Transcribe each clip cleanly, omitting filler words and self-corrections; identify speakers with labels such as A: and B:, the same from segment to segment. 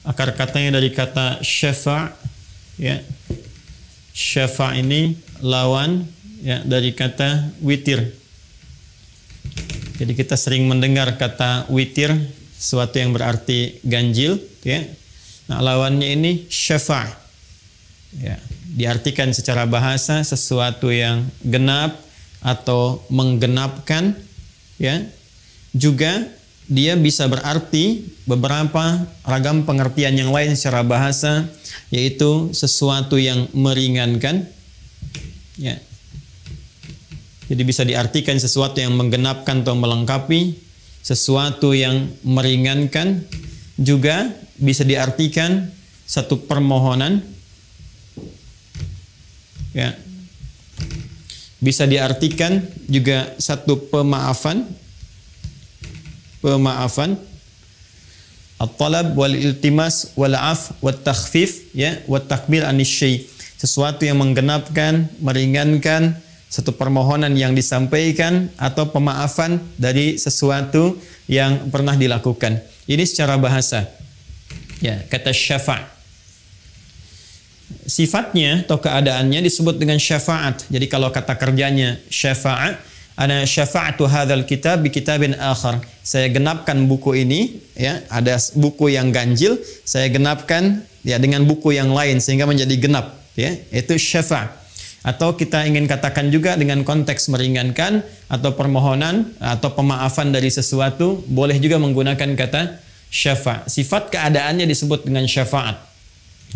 A: Akar katanya dari kata syafa', ya. Syafa' ini lawan, ya, dari kata witir. Jadi kita sering mendengar kata witir, sesuatu yang berarti ganjil, ya. Nah, lawannya ini syafa'. Ya, diartikan secara bahasa sesuatu yang genap atau menggenapkan, ya. Juga dia bisa berarti beberapa ragam pengertian yang lain secara bahasa, yaitu sesuatu yang meringankan, ya. Jadi bisa diartikan sesuatu yang menggenapkan atau melengkapi, sesuatu yang meringankan, juga bisa diartikan satu permohonan, ya. Bisa diartikan juga satu pemaafan, at-talab wal iltimas wal af wat takhfif, ya, wat takbir anisy, sesuatu yang menggenapkan, meringankan, satu permohonan yang disampaikan atau pemaafan dari sesuatu yang pernah dilakukan. Ini secara bahasa, ya, kata syafa'. Sifatnya atau keadaannya disebut dengan syafaat. Jadi kalau kata kerjanya syafaat, ana syafa'tu hadzal kitab bi kitabin akhar. Saya genapkan buku ini, ya, ada buku yang ganjil, saya genapkan, ya, dengan buku yang lain sehingga menjadi genap, ya. Itu syafa'. Atau kita ingin katakan juga dengan konteks meringankan atau permohonan atau pemaafan dari sesuatu, boleh juga menggunakan kata syafa'. Sifat keadaannya disebut dengan syafaat.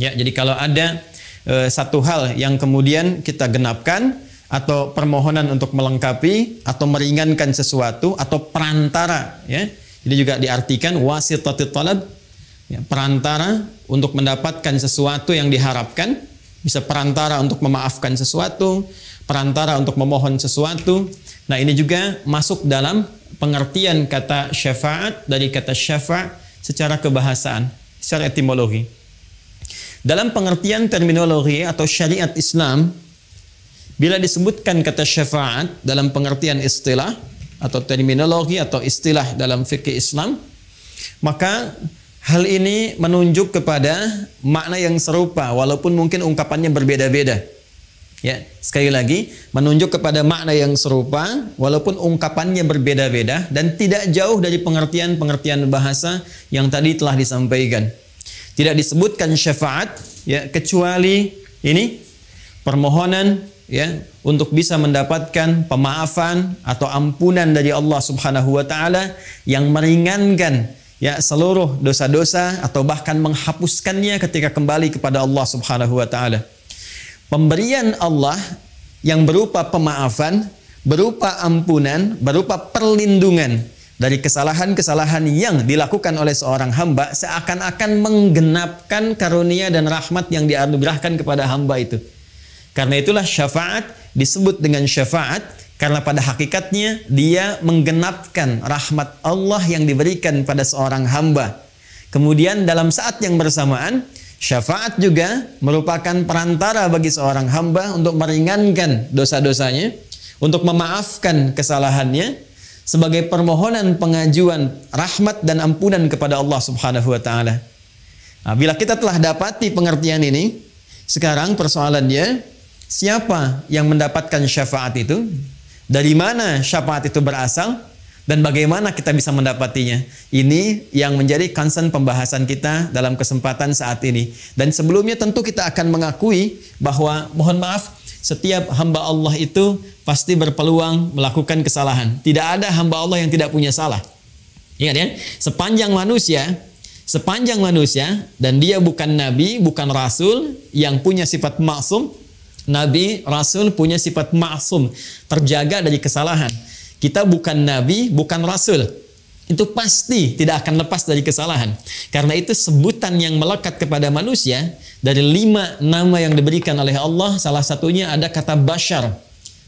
A: Ya, jadi kalau ada satu hal yang kemudian kita genapkan, atau permohonan untuk melengkapi atau meringankan sesuatu, atau perantara, ya. Jadi juga diartikan wasitatit talab, ya, perantara untuk mendapatkan sesuatu yang diharapkan, bisa perantara untuk memaafkan sesuatu, perantara untuk memohon sesuatu. Nah, ini juga masuk dalam pengertian kata syafaat dari kata syafa' secara kebahasaan, secara etimologi. Dalam pengertian terminologi atau syariat Islam, bila disebutkan kata syafaat dalam pengertian istilah atau terminologi atau istilah dalam fikih Islam, maka hal ini menunjuk kepada makna yang serupa walaupun mungkin ungkapannya berbeda-beda. Ya, sekali lagi menunjuk kepada makna yang serupa walaupun ungkapannya berbeda-beda dan tidak jauh dari pengertian-pengertian bahasa yang tadi telah disampaikan. Tidak disebutkan syafaat, ya, kecuali ini permohonan, ya, untuk bisa mendapatkan pemaafan atau ampunan dari Allah Subhanahu wa taala yang meringankan, ya, seluruh dosa-dosa atau bahkan menghapuskannya ketika kembali kepada Allah Subhanahu wa taala. Pemberian Allah yang berupa pemaafan, berupa ampunan, berupa perlindungan dari kesalahan-kesalahan yang dilakukan oleh seorang hamba seakan-akan menggenapkan karunia dan rahmat yang dianugerahkan kepada hamba itu. Karena itulah syafaat disebut dengan syafaat, karena pada hakikatnya dia menggenapkan rahmat Allah yang diberikan pada seorang hamba. Kemudian dalam saat yang bersamaan, syafaat juga merupakan perantara bagi seorang hamba untuk meringankan dosa-dosanya, untuk memaafkan kesalahannya, sebagai permohonan pengajuan rahmat dan ampunan kepada Allah Subhanahu wa taala. Nah, bila kita telah dapati pengertian ini, sekarang persoalannya, siapa yang mendapatkan syafaat itu? Dari mana syafaat itu berasal? Dan bagaimana kita bisa mendapatinya? Ini yang menjadi concern pembahasan kita dalam kesempatan saat ini. Dan sebelumnya tentu kita akan mengakui bahwa, mohon maaf, setiap hamba Allah itu pasti berpeluang melakukan kesalahan. Tidak ada hamba Allah yang tidak punya salah. Ingat ya, sepanjang manusia dan dia bukan nabi, bukan rasul yang punya sifat maksum. Nabi, rasul punya sifat maksum, terjaga dari kesalahan. Kita bukan nabi, bukan rasul. Itu pasti tidak akan lepas dari kesalahan. Karena itu sebutan yang melekat kepada manusia dari 5 nama yang diberikan oleh Allah, salah satunya ada kata bashar.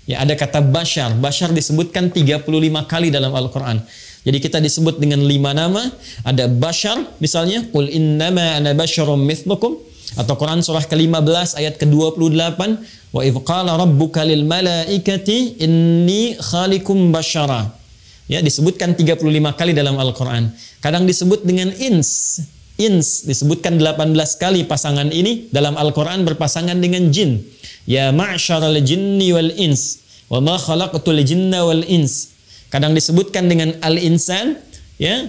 A: Ya, ada kata bashar. Bashar disebutkan 35 kali dalam Al-Quran. Jadi kita disebut dengan 5 nama. Ada bashar, misalnya, qul innama ana basyarum mithlukum. Atau Quran surah ke-15 ayat ke-28, wa idh qala rabbuka lil malaikati inni khaliqum basyara. Ya, disebutkan 35 kali dalam Al-Quran. Kadang disebut dengan ins. ins, disebutkan 18 kali pasangan ini dalam Al-Quran berpasangan dengan jin. Ya ma'syaral jinni wal ins wa ma khalaqtul jinna wal ins. Kadang disebutkan dengan al-insan, ya,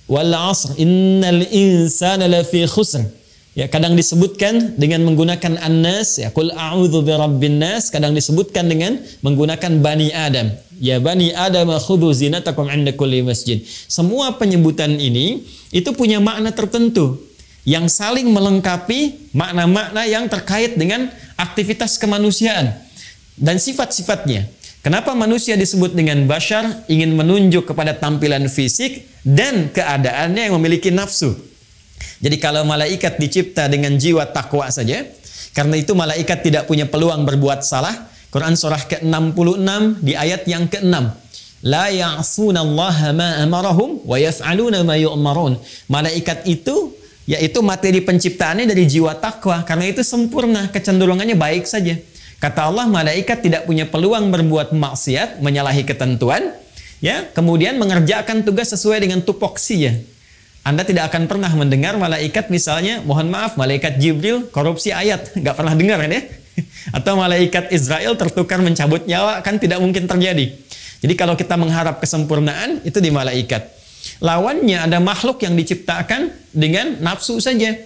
A: wal 'asr innal insana lafi khusr. Ya, kadang disebutkan dengan menggunakan an-nas, ya, qul a'udzu birabbin nas, kadang disebutkan dengan menggunakan bani Adam. Ya bani Adam khudhu zinatakum 'inda kulli masjid. Semua penyebutan ini itu punya makna tertentu yang saling melengkapi makna-makna yang terkait dengan aktivitas kemanusiaan dan sifat-sifatnya. Kenapa manusia disebut dengan bashar? Ingin menunjuk kepada tampilan fisik dan keadaannya yang memiliki nafsu. Jadi kalau malaikat dicipta dengan jiwa takwa saja, karena itu malaikat tidak punya peluang berbuat salah. Quran surah ke-66 di ayat yang ke-6. La ya'sunallaha ma amarahum wa yaf'aluna ma yu'marun. Malaikat itu yaitu materi penciptaannya dari jiwa takwa, karena itu sempurna, kecenderungannya baik saja. Kata Allah, malaikat tidak punya peluang berbuat maksiat, menyalahi ketentuan, ya, kemudian mengerjakan tugas sesuai dengan tupoksinya. Anda tidak akan pernah mendengar malaikat misalnya, mohon maaf, malaikat Jibril korupsi ayat, nggak pernah dengar kan ya? Atau malaikat Israel tertukar mencabut nyawa, kan tidak mungkin terjadi. Jadi kalau kita mengharap kesempurnaan, itu di malaikat. Lawannya ada makhluk yang diciptakan dengan nafsu saja.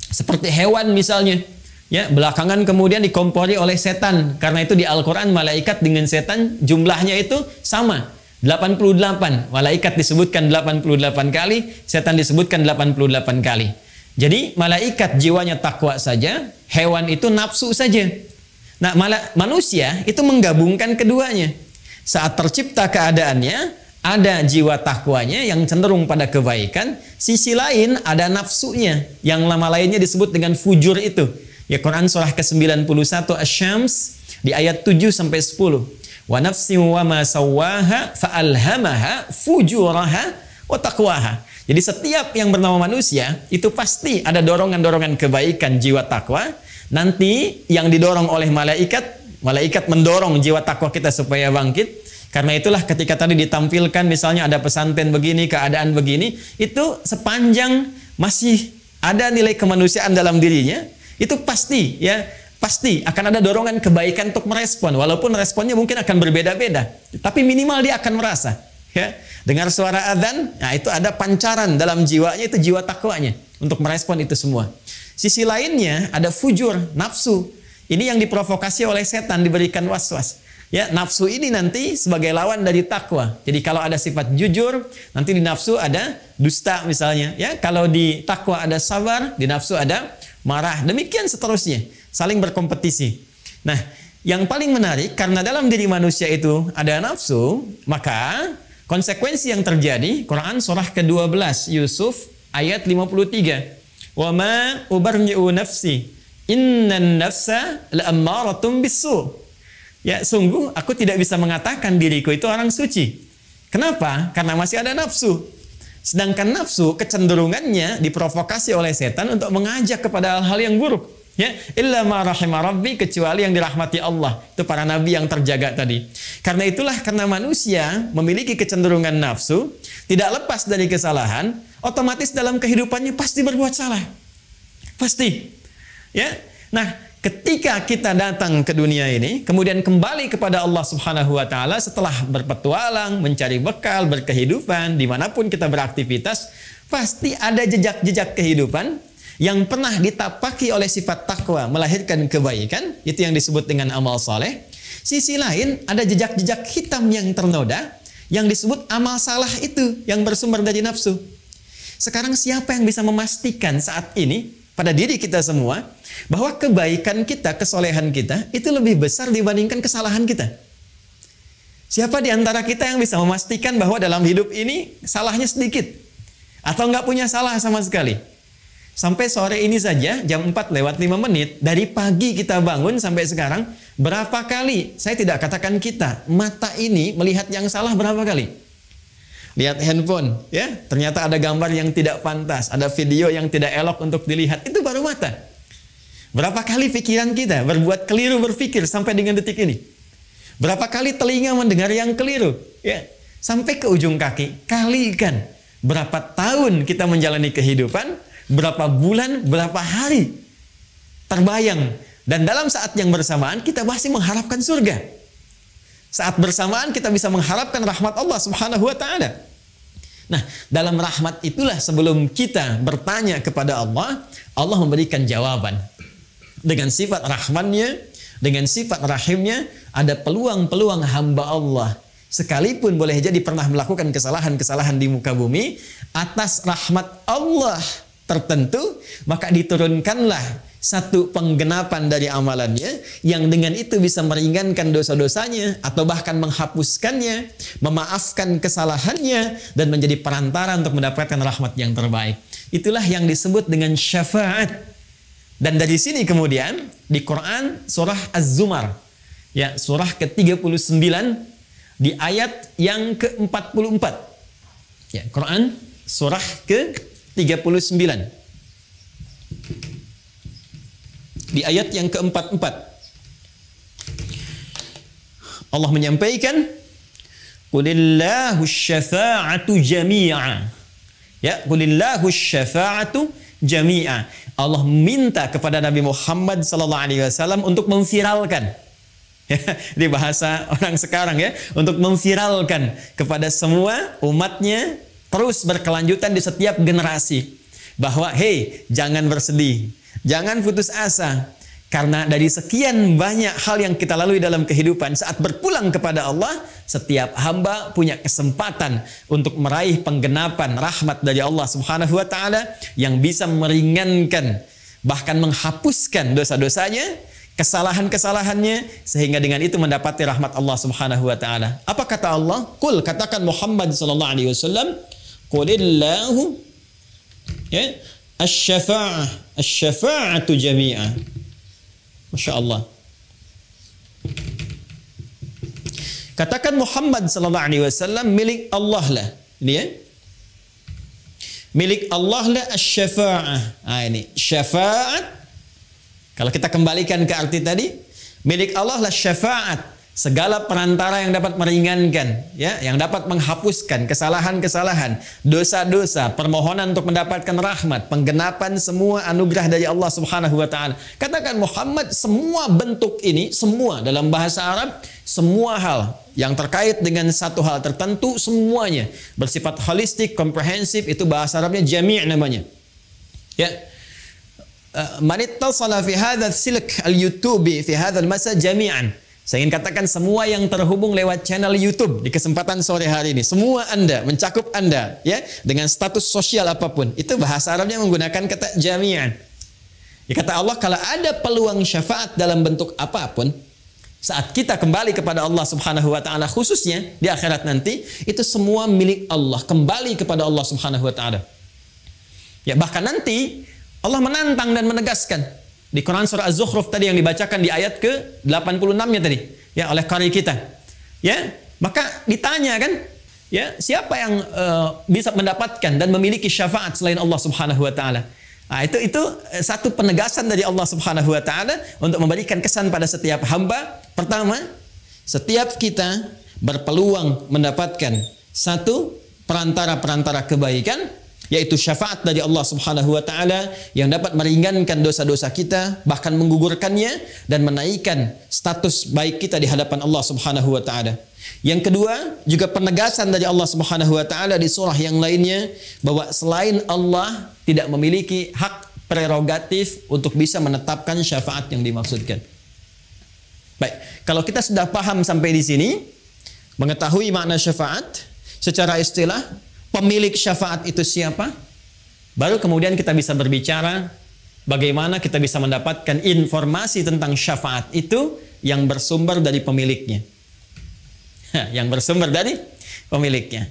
A: Seperti hewan misalnya. Ya, belakangan kemudian dikompori oleh setan. Karena itu di Al-Quran malaikat dengan setan jumlahnya itu sama. 88. Malaikat disebutkan 88 kali, setan disebutkan 88 kali. Jadi malaikat jiwanya takwa saja, hewan itu nafsu saja. Nah, manusia itu menggabungkan keduanya. Saat tercipta keadaannya, ada jiwa takwanya yang cenderung pada kebaikan, sisi lain ada nafsunya, yang nama lainnya disebut dengan fujur itu. Ya, Quran surah ke-91 Asy-Syams di ayat 7 sampai 10. Wa nafsin wa ma sawwaha fa'alhamaha fujuraha wa taqwaha. Jadi setiap yang bernama manusia itu pasti ada dorongan-dorongan kebaikan jiwa takwa. Nanti yang didorong oleh malaikat mendorong jiwa takwa kita supaya bangkit. Karena itulah ketika tadi ditampilkan misalnya ada pesantren begini, keadaan begini, itu sepanjang masih ada nilai kemanusiaan dalam dirinya, itu pasti ya, pasti akan ada dorongan kebaikan untuk merespon, walaupun responnya mungkin akan berbeda-beda, tapi minimal dia akan merasa, ya. Dengar suara adzan, nah itu ada pancaran dalam jiwanya, itu jiwa takwanya untuk merespon itu semua. Sisi lainnya ada fujur, nafsu. Ini yang diprovokasi oleh setan, diberikan was-was. Ya, nafsu ini nanti sebagai lawan dari takwa. Jadi kalau ada sifat jujur, nanti di nafsu ada dusta misalnya. Ya, kalau di takwa ada sabar, di nafsu ada marah. Demikian seterusnya, saling berkompetisi. Nah, yang paling menarik karena dalam diri manusia itu ada nafsu, maka konsekuensi yang terjadi, Quran surah ke-12 Yusuf ayat 53. Wa ma ubarri'u nafsi innan nafsa la'ammaratum bis-su'. Ya, sungguh aku tidak bisa mengatakan diriku itu orang suci. Kenapa? Karena masih ada nafsu. Sedangkan nafsu kecenderungannya diprovokasi oleh setan untuk mengajak kepada hal-hal yang buruk. Ya, illa ma rahima rabbi, kecuali yang dirahmati Allah. Itu para nabi yang terjaga tadi. Karena itulah, karena manusia memiliki kecenderungan nafsu, tidak lepas dari kesalahan, otomatis dalam kehidupannya pasti berbuat salah. Pasti. Ya. Nah, ketika kita datang ke dunia ini, kemudian kembali kepada Allah Subhanahu wa taala setelah berpetualang, mencari bekal, berkehidupan, dimanapun kita beraktivitas, pasti ada jejak-jejak kehidupan yang pernah ditapaki oleh sifat takwa, melahirkan kebaikan, itu yang disebut dengan amal saleh. Sisi lain ada jejak-jejak hitam yang ternoda, yang disebut amal salah itu, yang bersumber dari nafsu. Sekarang siapa yang bisa memastikan saat ini pada diri kita semua bahwa kebaikan kita, kesolehan kita itu lebih besar dibandingkan kesalahan kita? Siapa di antara kita yang bisa memastikan bahwa dalam hidup ini salahnya sedikit atau nggak punya salah sama sekali? Sampai sore ini saja jam 4:05, dari pagi kita bangun sampai sekarang, berapa kali, saya tidak katakan kita, mata ini melihat yang salah berapa kali? Lihat handphone, ya, ternyata ada gambar yang tidak pantas, ada video yang tidak elok untuk dilihat, itu baru mata. Berapa kali pikiran kita berbuat keliru berpikir sampai dengan detik ini? Berapa kali telinga mendengar yang keliru? Ya, sampai ke ujung kaki. Kalikan berapa tahun kita menjalani kehidupan, berapa bulan, berapa hari terbayang. Dan dalam saat yang bersamaan kita masih mengharapkan surga. Saat bersamaan kita bisa mengharapkan rahmat Allah Subhanahu wa taala. Nah, dalam rahmat itulah sebelum kita bertanya kepada Allah, Allah memberikan jawaban. Dengan sifat rahmannya, dengan sifat rahimnya, ada peluang-peluang hamba Allah. Sekalipun boleh jadi pernah melakukan kesalahan-kesalahan di muka bumi, atas rahmat Allah tertentu, maka diturunkanlah satu penggenapan dari amalannya yang dengan itu bisa meringankan dosa-dosanya atau bahkan menghapuskannya, memaafkan kesalahannya dan menjadi perantara untuk mendapatkan rahmat yang terbaik. Itulah yang disebut dengan syafaat. Dan dari sini kemudian di Quran surah Az-Zumar, ya, surah ke-39 di ayat yang ke-44. Ya, Quran surah ke-39. Di ayat yang ke-44 Allah menyampaikan qulillahu syafa'atu jami'a. Ya, qulillahu syafa'atu jami'a. Allah minta kepada Nabi Muhammad sallallahu alaihi wasallam untuk memviralkan. Ya, di bahasa orang sekarang ya, untuk memviralkan kepada semua umatnya terus berkelanjutan di setiap generasi bahwa hey, jangan bersedih. Jangan putus asa, karena dari sekian banyak hal yang kita lalui dalam kehidupan, saat berpulang kepada Allah, setiap hamba punya kesempatan untuk meraih penggenapan rahmat dari Allah Subhanahu wa taala yang bisa meringankan, bahkan menghapuskan dosa-dosanya, kesalahan-kesalahannya, sehingga dengan itu mendapati rahmat Allah Subhanahu wa taala. Apa kata Allah? Qul, katakan Muhammad sallallahu alaihi wasallam, qulillahu, ya, asy-syafa'atu jami'ah. Masya Allah. Katakan Muhammad sallallahu alaihi wasallam, milik Allah lah. Ini ya. Milik Allah lah asy-syafa'ah. Ini syafaat. Kalau kita kembalikan ke arti tadi, milik Allah lah syafaat. Segala perantara yang dapat meringankan, ya, yang dapat menghapuskan kesalahan-kesalahan, dosa-dosa, permohonan untuk mendapatkan rahmat, penggenapan semua anugerah dari Allah Subhanahu wa taala. Katakan Muhammad, semua bentuk ini, semua dalam bahasa Arab, semua hal yang terkait dengan satu hal tertentu, semuanya bersifat holistik, komprehensif, itu bahasa Arabnya jami' namanya. Ya. Man ittasala fi hadzal silk al-YouTube fi hadzal masa jami'an. Saya ingin katakan semua yang terhubung lewat channel YouTube di kesempatan sore hari ini, semua Anda, mencakup Anda, ya, dengan status sosial apapun, itu bahasa Arabnya menggunakan kata jami'an. Ya, kata Allah, kalau ada peluang syafaat dalam bentuk apapun, saat kita kembali kepada Allah Subhanahu wa taala, khususnya di akhirat nanti, itu semua milik Allah, kembali kepada Allah Subhanahu wa taala. Ya, bahkan nanti Allah menantang dan menegaskan di Quran surah Az-Zukhruf tadi yang dibacakan di ayat ke-86-nya tadi, ya, oleh qari kita. Ya, maka ditanya kan, ya, siapa yang bisa mendapatkan dan memiliki syafaat selain Allah Subhanahu wa taala? Nah, itu satu penegasan dari Allah Subhanahu wa taala untuk memberikan kesan pada setiap hamba. Pertama, setiap kita berpeluang mendapatkan satu perantara-perantara kebaikan, yaitu syafaat dari Allah Subhanahu wa taala yang dapat meringankan dosa-dosa kita, bahkan menggugurkannya dan menaikkan status baik kita di hadapan Allah Subhanahu wa taala. Yang kedua, juga penegasan dari Allah Subhanahu wa taala di surah yang lainnya bahwa selain Allah tidak memiliki hak prerogatif untuk bisa menetapkan syafaat yang dimaksudkan. Baik, kalau kita sudah paham sampai di sini, mengetahui makna syafaat secara istilah, pemilik syafaat itu siapa? Baru kemudian kita bisa berbicara bagaimana kita bisa mendapatkan informasi tentang syafaat itu yang bersumber dari pemiliknya. Yang bersumber dari pemiliknya.